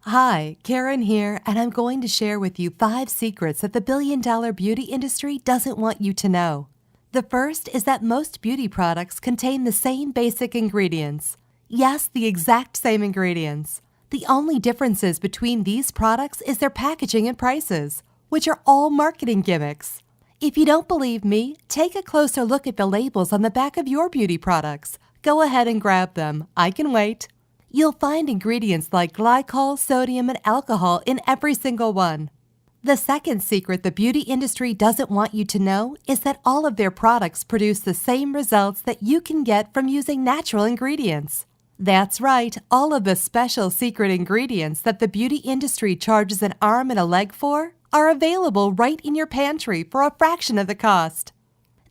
Hi, Karen here, and I'm going to share with you 5 secrets that the billion-dollar beauty industry doesn't want you to know. The first is that most beauty products contain the same basic ingredients. Yes, the exact same ingredients. The only differences between these products is their packaging and prices, which are all marketing gimmicks. If you don't believe me, take a closer look at the labels on the back of your beauty products. Go ahead and grab them. I can wait. You'll find ingredients like glycol, sodium, and alcohol in every single one. The second secret the beauty industry doesn't want you to know is that all of their products produce the same results that you can get from using natural ingredients. That's right, all of the special secret ingredients that the beauty industry charges an arm and a leg for are available right in your pantry for a fraction of the cost.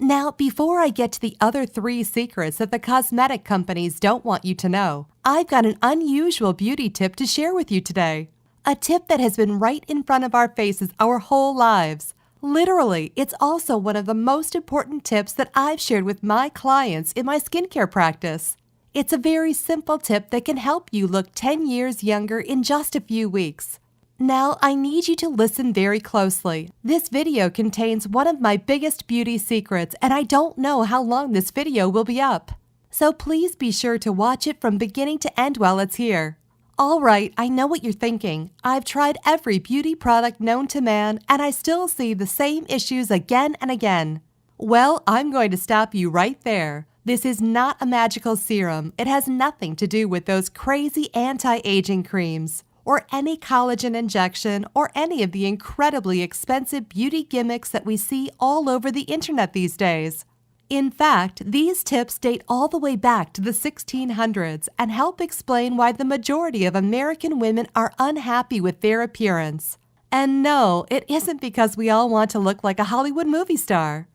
Now, before I get to the other 3 secrets that the cosmetic companies don't want you to know, I've got an unusual beauty tip to share with you today. A tip that has been right in front of our faces our whole lives. Literally, it's also one of the most important tips that I've shared with my clients in my skincare practice. It's a very simple tip that can help you look 10 years younger in just a few weeks. Now, I need you to listen very closely. This video contains one of my biggest beauty secrets, and I don't know how long this video will be up. So please be sure to watch it from beginning to end while it's here. All right, I know what you're thinking. I've tried every beauty product known to man, and I still see the same issues again and again. Well, I'm going to stop you right there. This is not a magical serum. It has nothing to do with those crazy anti-aging creams, or any collagen injection, or any of the incredibly expensive beauty gimmicks that we see all over the internet these days. In fact, these tips date all the way back to the 1600s and help explain why the majority of American women are unhappy with their appearance. And no, it isn't because we all want to look like a Hollywood movie star.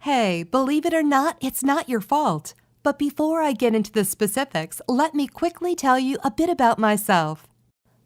Hey, believe it or not, it's not your fault. But before I get into the specifics, let me quickly tell you a bit about myself.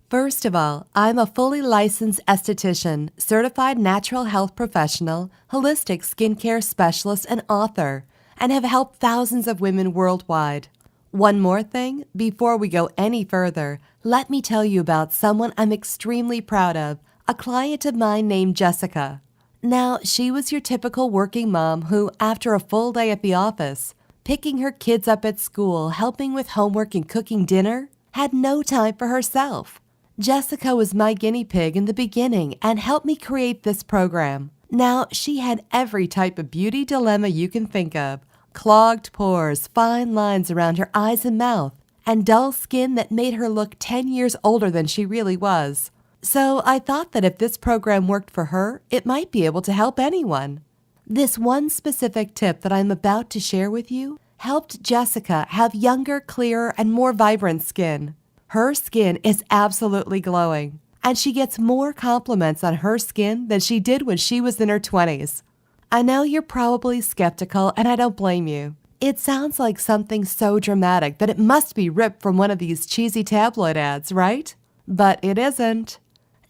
First of all, I'm a fully licensed esthetician, certified natural health professional, holistic skincare specialist, and author, and have helped thousands of women worldwide. One more thing, before we go any further, let me tell you about someone I'm extremely proud of, a client of mine named Jessica. Now, she was your typical working mom who, after a full day at the office, picking her kids up at school, helping with homework, and cooking dinner, had no time for herself. Jessica was my guinea pig in the beginning and helped me create this program. Now, she had every type of beauty dilemma you can think of. Clogged pores, fine lines around her eyes and mouth, and dull skin that made her look 10 years older than she really was. So I thought that if this program worked for her, it might be able to help anyone. This one specific tip that I'm about to share with you helped Jessica have younger, clearer, and more vibrant skin. Her skin is absolutely glowing, and she gets more compliments on her skin than she did when she was in her 20s. I know you're probably skeptical, and I don't blame you. It sounds like something so dramatic that it must be ripped from one of these cheesy tabloid ads, right? But it isn't.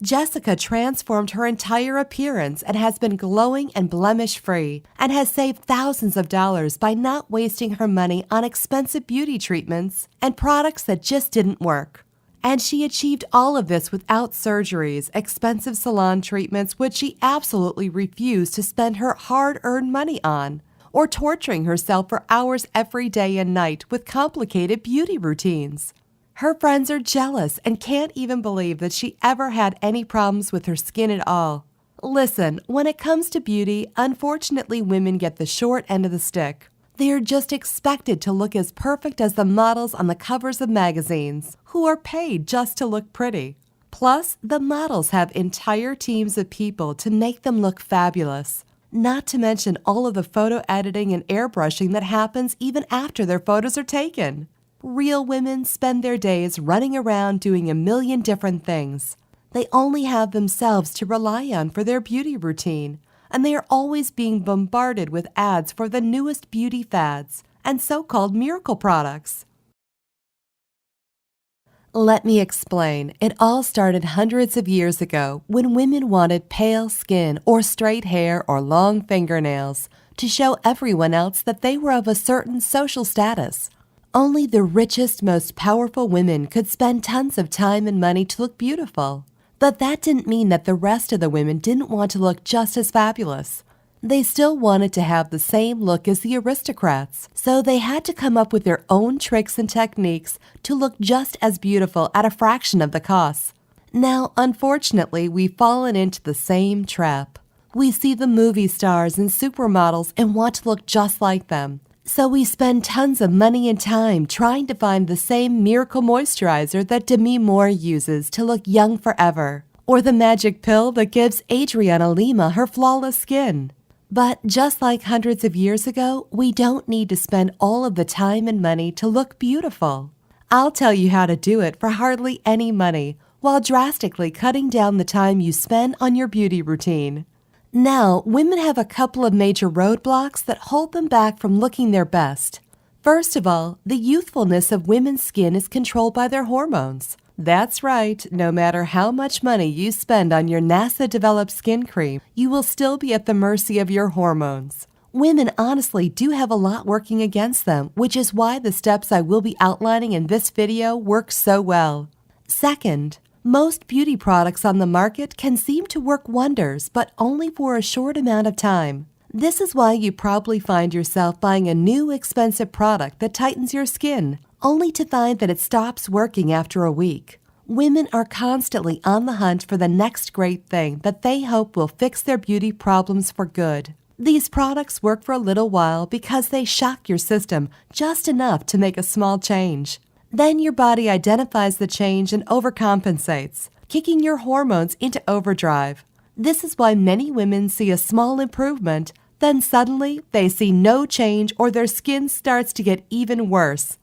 Jessica transformed her entire appearance and has been glowing and blemish-free, and has saved thousands of dollars by not wasting her money on expensive beauty treatments and products that just didn't work. And she achieved all of this without surgeries, expensive salon treatments, which she absolutely refused to spend her hard-earned money on, or torturing herself for hours every day and night with complicated beauty routines. Her friends are jealous and can't even believe that she ever had any problems with her skin at all. Listen, when it comes to beauty, unfortunately women get the short end of the stick. They are just expected to look as perfect as the models on the covers of magazines, who are paid just to look pretty. Plus, the models have entire teams of people to make them look fabulous. Not to mention all of the photo editing and airbrushing that happens even after their photos are taken. Real women spend their days running around doing a million different things. They only have themselves to rely on for their beauty routine, and they are always being bombarded with ads for the newest beauty fads and so-called miracle products. Let me explain. It all started hundreds of years ago when women wanted pale skin or straight hair or long fingernails to show everyone else that they were of a certain social status. Only the richest, most powerful women could spend tons of time and money to look beautiful. But that didn't mean that the rest of the women didn't want to look just as fabulous. They still wanted to have the same look as the aristocrats, so they had to come up with their own tricks and techniques to look just as beautiful at a fraction of the cost. Now, unfortunately, we've fallen into the same trap. We see the movie stars and supermodels and want to look just like them. So we spend tons of money and time trying to find the same miracle moisturizer that Demi Moore uses to look young forever, or the magic pill that gives Adriana Lima her flawless skin. But just like hundreds of years ago, we don't need to spend all of the time and money to look beautiful. I'll tell you how to do it for hardly any money, while drastically cutting down the time you spend on your beauty routine. Now, women have a couple of major roadblocks that hold them back from looking their best. First of all, the youthfulness of women's skin is controlled by their hormones. That's right, no matter how much money you spend on your NASA-developed skin cream, you will still be at the mercy of your hormones. Women honestly do have a lot working against them, which is why the steps I will be outlining in this video work so well. Second, most beauty products on the market can seem to work wonders, but only for a short amount of time. This is why you probably find yourself buying a new expensive product that tightens your skin, only to find that it stops working after a week. Women are constantly on the hunt for the next great thing that they hope will fix their beauty problems for good. These products work for a little while because they shock your system just enough to make a small change. Then your body identifies the change and overcompensates, kicking your hormones into overdrive. This is why many women see a small improvement, then suddenly they see no change or their skin starts to get even worse.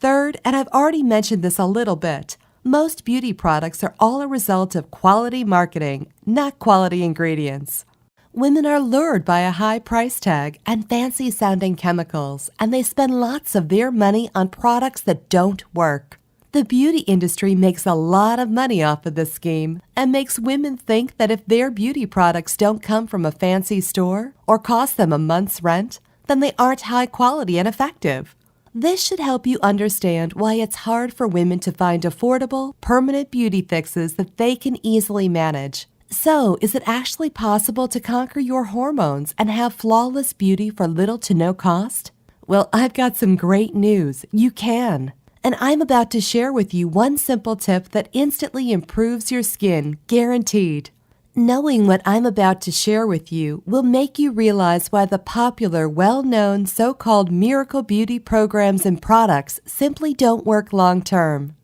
Third, and I've already mentioned this a little bit, most beauty products are all a result of quality marketing, not quality ingredients. Women are lured by a high price tag and fancy-sounding chemicals, and they spend lots of their money on products that don't work. The beauty industry makes a lot of money off of this scheme and makes women think that if their beauty products don't come from a fancy store or cost them a month's rent, then they aren't high quality and effective. This should help you understand why it's hard for women to find affordable, permanent beauty fixes that they can easily manage. So, is it actually possible to conquer your hormones and have flawless beauty for little to no cost? Well, I've got some great news. You can. And I'm about to share with you one simple tip that instantly improves your skin, guaranteed. Knowing what I'm about to share with you will make you realize why the popular, well-known so-called miracle beauty programs and products simply don't work long-term.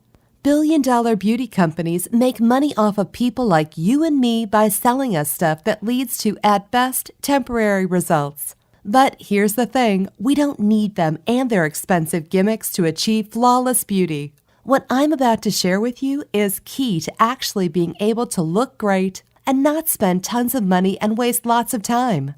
Billion-dollar beauty companies make money off of people like you and me by selling us stuff that leads to, at best, temporary results. But here's the thing, we don't need them and their expensive gimmicks to achieve flawless beauty. What I'm about to share with you is key to actually being able to look great and not spend tons of money and waste lots of time.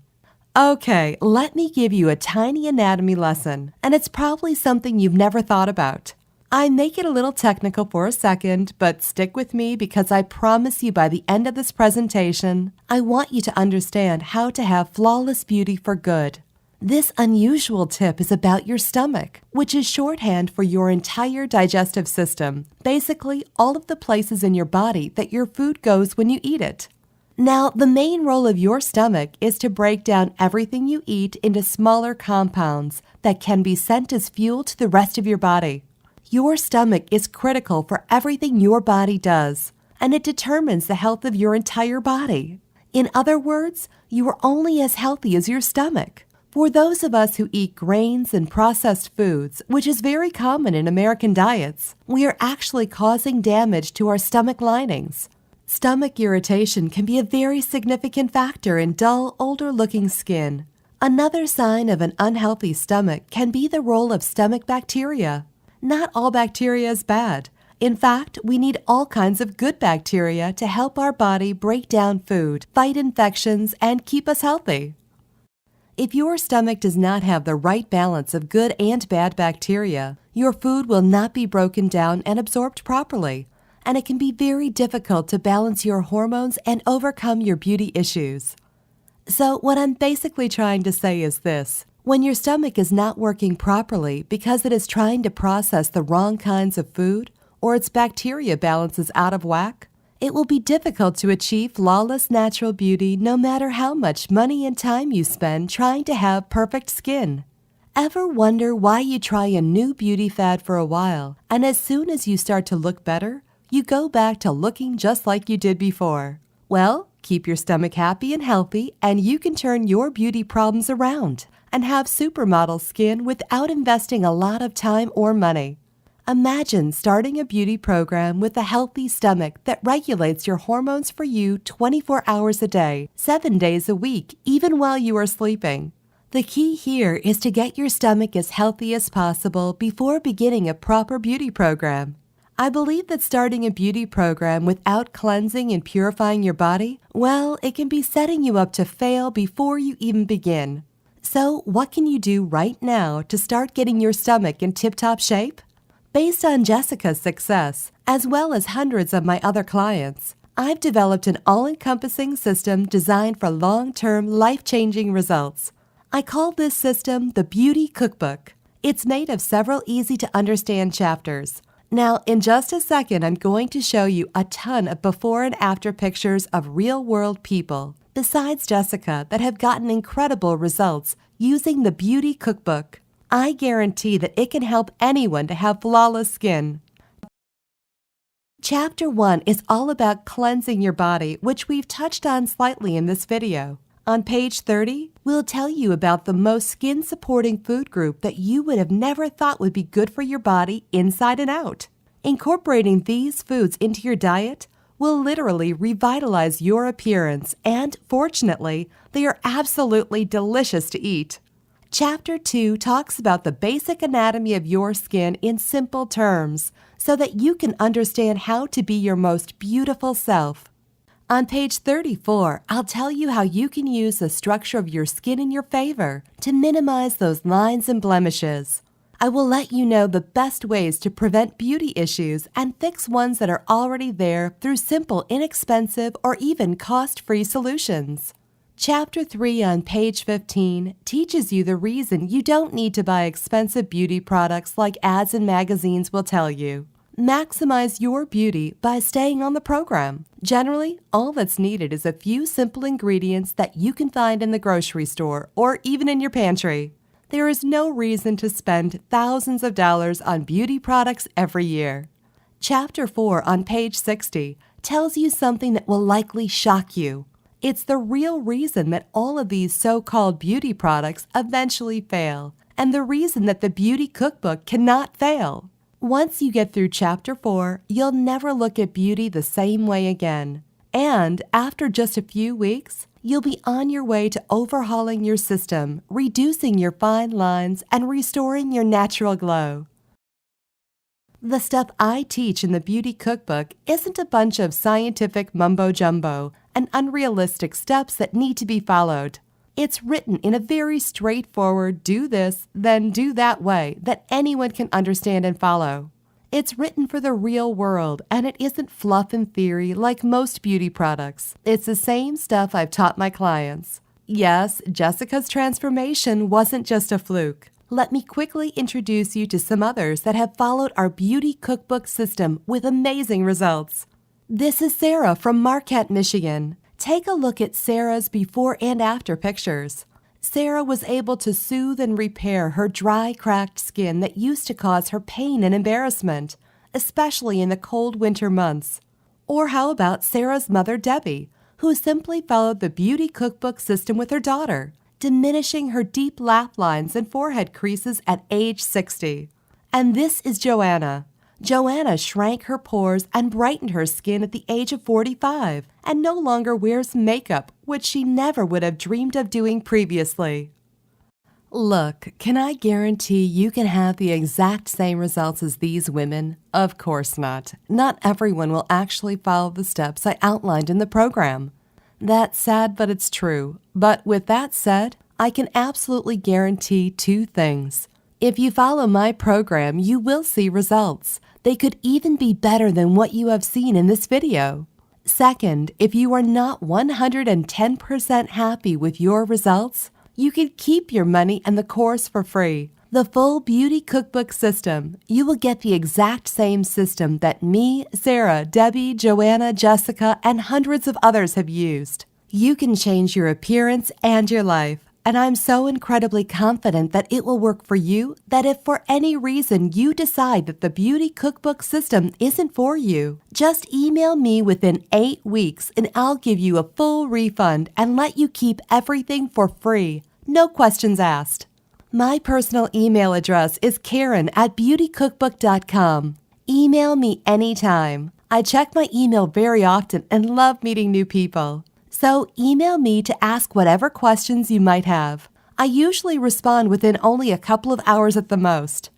Okay, let me give you a tiny anatomy lesson, and it's probably something you've never thought about. I make it a little technical for a second, but stick with me because I promise you by the end of this presentation, I want you to understand how to have flawless beauty for good. This unusual tip is about your stomach, which is shorthand for your entire digestive system, basically all of the places in your body that your food goes when you eat it. Now, the main role of your stomach is to break down everything you eat into smaller compounds that can be sent as fuel to the rest of your body. Your stomach is critical for everything your body does, and it determines the health of your entire body. In other words, you are only as healthy as your stomach. For those of us who eat grains and processed foods, which is very common in American diets, we are actually causing damage to our stomach linings. Stomach irritation can be a very significant factor in dull, older-looking skin. Another sign of an unhealthy stomach can be the role of stomach bacteria. Not all bacteria is bad. In fact, we need all kinds of good bacteria to help our body break down food, fight infections, and keep us healthy. If your stomach does not have the right balance of good and bad bacteria, your food will not be broken down and absorbed properly, and it can be very difficult to balance your hormones and overcome your beauty issues. So what I'm basically trying to say is this. When your stomach is not working properly because it is trying to process the wrong kinds of food or its bacteria balance is out of whack, it will be difficult to achieve flawless natural beauty no matter how much money and time you spend trying to have perfect skin. Ever wonder why you try a new beauty fad for a while, and as soon as you start to look better, you go back to looking just like you did before? Well, keep your stomach happy and healthy, and you can turn your beauty problems around and have supermodel skin without investing a lot of time or money. Imagine starting a beauty program with a healthy stomach that regulates your hormones for you 24 hours a day, 7 days a week, even while you are sleeping. The key here is to get your stomach as healthy as possible before beginning a proper beauty program. I believe that starting a beauty program without cleansing and purifying your body, well, it can be setting you up to fail before you even begin. So, what can you do right now to start getting your stomach in tip-top shape? Based on Jessica's success, as well as hundreds of my other clients, I've developed an all-encompassing system designed for long-term, life-changing results. I call this system the Beauty Cookbook. It's made of several easy-to-understand chapters. Now, in just a second, I'm going to show you a ton of before and after pictures of real-world people, besides Jessica, that have gotten incredible results using the Beauty Cookbook. I guarantee that it can help anyone to have flawless skin. Chapter 1 is all about cleansing your body, which we've touched on slightly in this video. On page 30, we'll tell you about the most skin-supporting food group that you would have never thought would be good for your body inside and out. Incorporating these foods into your diet will literally revitalize your appearance, and fortunately, they are absolutely delicious to eat. Chapter 2 talks about the basic anatomy of your skin in simple terms so that you can understand how to be your most beautiful self. On page 34, I'll tell you how you can use the structure of your skin in your favor to minimize those lines and blemishes. I will let you know the best ways to prevent beauty issues and fix ones that are already there through simple, inexpensive, or even cost-free solutions. Chapter 3 on page 15 teaches you the reason you don't need to buy expensive beauty products like ads in magazines will tell you. Maximize your beauty by staying on the program. Generally, all that's needed is a few simple ingredients that you can find in the grocery store or even in your pantry. There is no reason to spend thousands of dollars on beauty products every year. Chapter 4 on page 60 tells you something that will likely shock you. It's the real reason that all of these so-called beauty products eventually fail, and the reason that the Beauty Cookbook cannot fail. Once you get through Chapter 4, you'll never look at beauty the same way again. And after just a few weeks, you'll be on your way to overhauling your system, reducing your fine lines, and restoring your natural glow. The stuff I teach in the Beauty Cookbook isn't a bunch of scientific mumbo-jumbo and unrealistic steps that need to be followed. It's written in a very straightforward, do this, then do that way that anyone can understand and follow. It's written for the real world, and it isn't fluff and theory like most beauty products. It's the same stuff I've taught my clients. Yes, Jessica's transformation wasn't just a fluke. Let me quickly introduce you to some others that have followed our Beauty Cookbook system with amazing results. This is Sarah from Marquette, Michigan. Take a look at Sarah's before and after pictures. Sarah was able to soothe and repair her dry, cracked skin that used to cause her pain and embarrassment, especially in the cold winter months. Or how about Sarah's mother, Debbie, who simply followed the Beauty Cookbook system with her daughter, diminishing her deep laugh lines and forehead creases at age 60. And this is Joanna. Joanna shrank her pores and brightened her skin at the age of 45 and no longer wears makeup, which she never would have dreamed of doing previously. Look, can I guarantee you can have the exact same results as these women? Of course not. Not everyone will actually follow the steps I outlined in the program. That's sad, but it's true. But with that said, I can absolutely guarantee 2 things. If you follow my program, you will see results. They could even be better than what you have seen in this video. Second, if you are not 110% happy with your results, You can keep your money and the course for free. The full Beauty Cookbook system. You will get the exact same system that me, Sarah, Debbie, Joanna, Jessica, and hundreds of others have used. You can change your appearance and your life. And I'm so incredibly confident that it will work for you that if for any reason you decide that the Beauty Cookbook system isn't for you, just email me within 8 weeks and I'll give you a full refund and let you keep everything for free. No questions asked. My personal email address is Karen@beautycookbook.com. Email me anytime. I check my email very often and love meeting new people. So email me to ask whatever questions you might have. I usually respond within only a couple of hours at the most.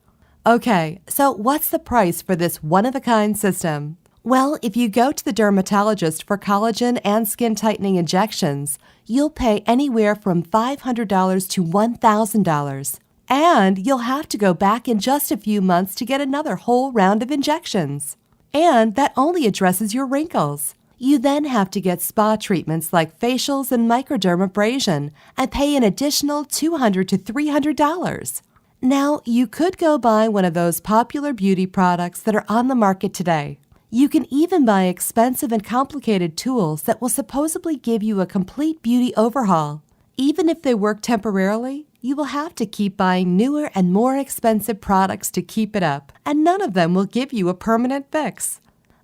Okay, so what's the price for this one-of-a-kind system? Well, if you go to the dermatologist for collagen and skin tightening injections, you'll pay anywhere from $500 to $1,000. And you'll have to go back in just a few months to get another whole round of injections. And that only addresses your wrinkles. You then have to get spa treatments like facials and microdermabrasion and pay an additional $200 to $300. Now, you could go buy one of those popular beauty products that are on the market today. You can even buy expensive and complicated tools that will supposedly give you a complete beauty overhaul. Even if they work temporarily, you will have to keep buying newer and more expensive products to keep it up, and none of them will give you a permanent fix.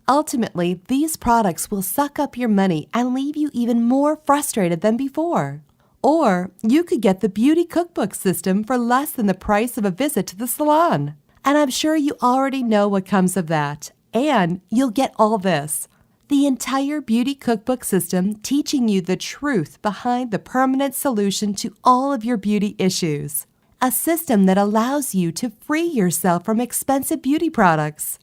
Ultimately, these products will suck up your money and leave you even more frustrated than before. Or you could get the Beauty Cookbook system for less than the price of a visit to the salon. And I'm sure you already know what comes of that. And you'll get all this. The entire Beauty Cookbook system teaching you the truth behind the permanent solution to all of your beauty issues. A system that allows you to free yourself from expensive beauty products.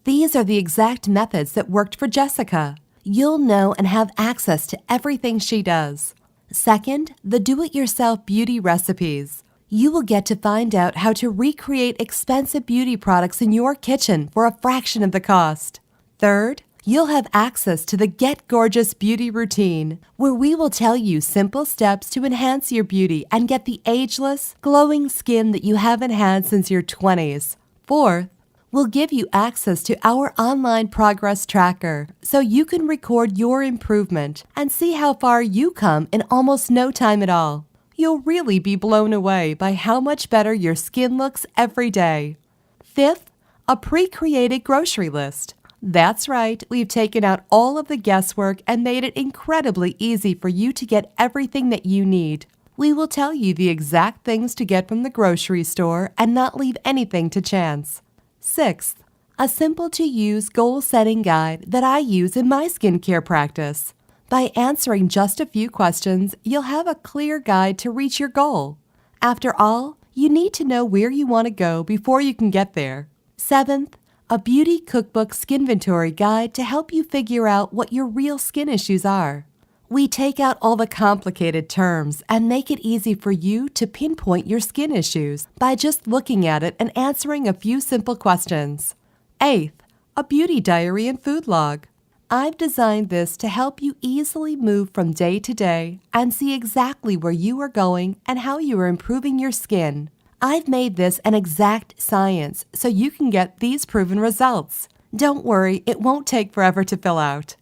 These are the exact methods that worked for Jessica. You'll know and have access to everything she does. Second, the do-it-yourself beauty recipes. You will get to find out how to recreate expensive beauty products in your kitchen for a fraction of the cost. Third, you'll have access to the Get Gorgeous Beauty Routine, where we will tell you simple steps to enhance your beauty and get the ageless, glowing skin that you haven't had since your 20s. Fourth, we'll give you access to our online progress tracker so you can record your improvement and see how far you come in almost no time at all. You'll really be blown away by how much better your skin looks every day. Fifth, a pre-created grocery list. That's right, we've taken out all of the guesswork and made it incredibly easy for you to get everything that you need. We will tell you the exact things to get from the grocery store and not leave anything to chance. Sixth, a simple-to-use goal-setting guide that I use in my skincare practice. By answering just a few questions, you'll have a clear guide to reach your goal. After all, you need to know where you want to go before you can get there. Seventh, a Beauty Cookbook Skinventory guide to help you figure out what your real skin issues are. We take out all the complicated terms and make it easy for you to pinpoint your skin issues by just looking at it and answering a few simple questions. Eighth, a beauty diary and food log. I've designed this to help you easily move from day to day and see exactly where you are going and how you are improving your skin. I've made this an exact science so you can get these proven results. Don't worry, it won't take forever to fill out.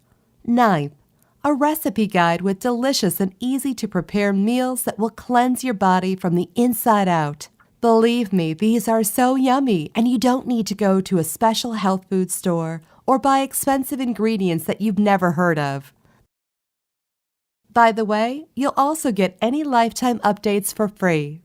Ninth, a recipe guide with delicious and easy-to-prepare meals that will cleanse your body from the inside out. Believe me, these are so yummy, and you don't need to go to a special health food store or buy expensive ingredients that you've never heard of. By the way, you'll also get any lifetime updates for free.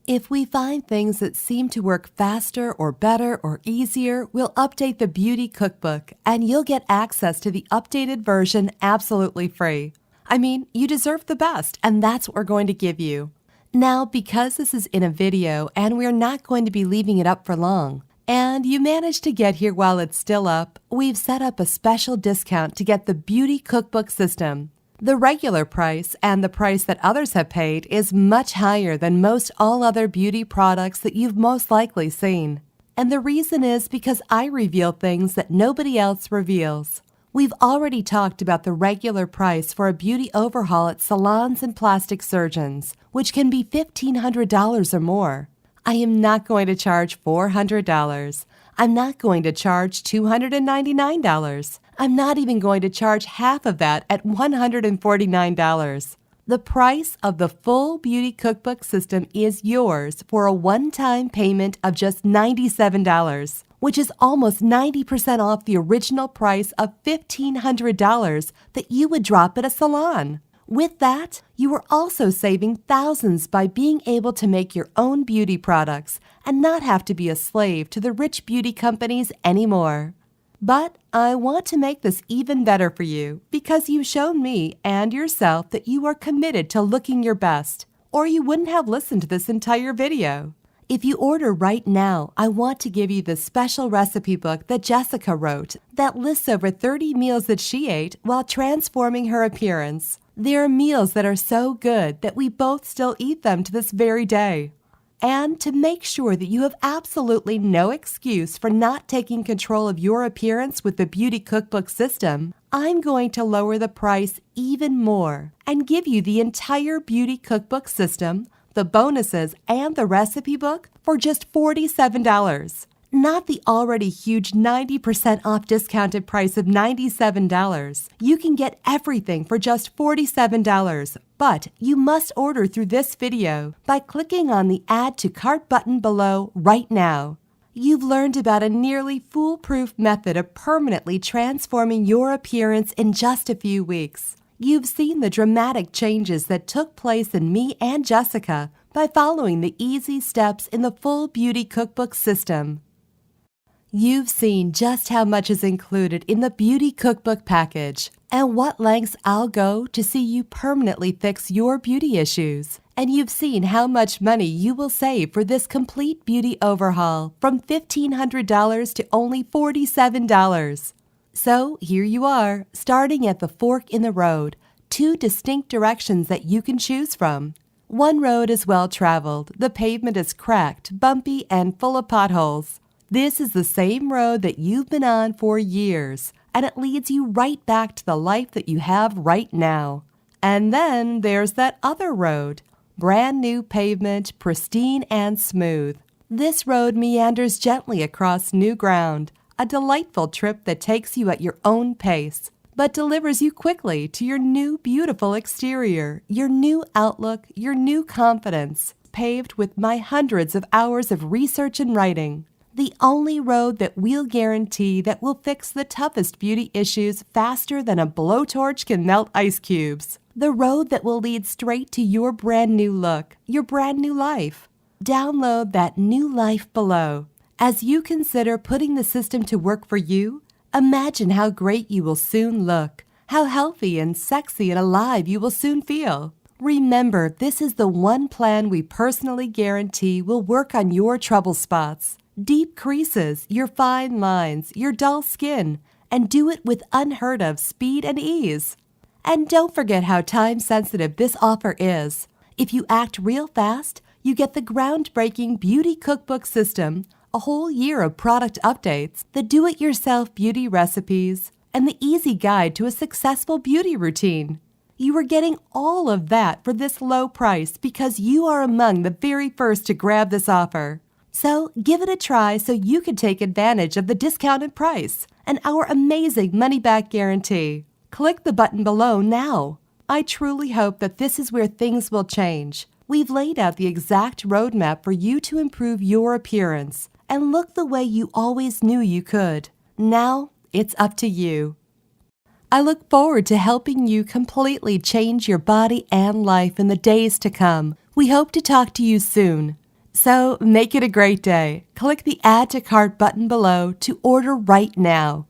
If we find things that seem to work faster or better or easier, we'll update the Beauty Cookbook, and you'll get access to the updated version absolutely free. I mean, you deserve the best, and that's what we're going to give you. Now, because this is in a video and we're not going to be leaving it up for long, and you managed to get here while it's still up, we've set up a special discount to get the Beauty Cookbook system. The regular price and the price that others have paid is much higher than most all other beauty products that you've most likely seen. And the reason is because I reveal things that nobody else reveals. We've already talked about the regular price for a beauty overhaul at salons and plastic surgeons, which can be $1,500 or more. I am not going to charge $400. I'm not going to charge $299. I'm not even going to charge half of that at $149. The price of the full Beauty Cookbook system is yours for a one-time payment of just $97, which is almost 90% off the original price of $1,500 that you would drop at a salon. With that, you are also saving thousands by being able to make your own beauty products and not have to be a slave to the rich beauty companies anymore. But I want to make this even better for you because you've shown me and yourself that you are committed to looking your best, or you wouldn't have listened to this entire video. If you order right now, I want to give you the special recipe book that Jessica wrote that lists over 30 meals that she ate while transforming her appearance. There are meals that are so good that we both still eat them to this very day. And to make sure that you have absolutely no excuse for not taking control of your appearance with the Beauty Cookbook system, I'm going to lower the price even more and give you the entire Beauty Cookbook system, the bonuses, and the recipe book for just $47. Not the already huge 90% off discounted price of $97. You can get everything for just $47, but you must order through this video by clicking on the Add to Cart button below right now. You've learned about a nearly foolproof method of permanently transforming your appearance in just a few weeks. You've seen the dramatic changes that took place in me and Jessica by following the easy steps in the full Beauty Cookbook system. You've seen just how much is included in the Beauty Cookbook package and what lengths I'll go to see you permanently fix your beauty issues. And you've seen how much money you will save for this complete beauty overhaul from $1,500 to only $47. So here you are, starting at the fork in the road, two distinct directions that you can choose from. One road is well traveled, the pavement is cracked, bumpy, and full of potholes. This is the same road that you've been on for years, and it leads you right back to the life that you have right now. And then there's that other road, brand new pavement, pristine and smooth. This road meanders gently across new ground, a delightful trip that takes you at your own pace, but delivers you quickly to your new beautiful exterior, your new outlook, your new confidence, paved with my hundreds of hours of research and writing. The only road that we'll guarantee that will fix the toughest beauty issues faster than a blowtorch can melt ice cubes. The road that will lead straight to your brand new look, your brand new life. Download that new life below. As you consider putting the system to work for you, imagine how great you will soon look, how healthy and sexy and alive you will soon feel. Remember, this is the one plan we personally guarantee will work on your trouble spots. Deep creases, your fine lines, your dull skin, and do it with unheard of speed and ease. And don't forget how time-sensitive this offer is. If you act real fast, you get the groundbreaking Beauty Cookbook system, a whole year of product updates, the do-it-yourself beauty recipes, and the easy guide to a successful beauty routine. You are getting all of that for this low price because you are among the very first to grab this offer. So give it a try so you can take advantage of the discounted price and our amazing money-back guarantee. Click the button below now. I truly hope that this is where things will change. We've laid out the exact roadmap for you to improve your appearance and look the way you always knew you could. Now, it's up to you. I look forward to helping you completely change your body and life in the days to come. We hope to talk to you soon. So make it a great day. Click the Add to Cart button below to order right now.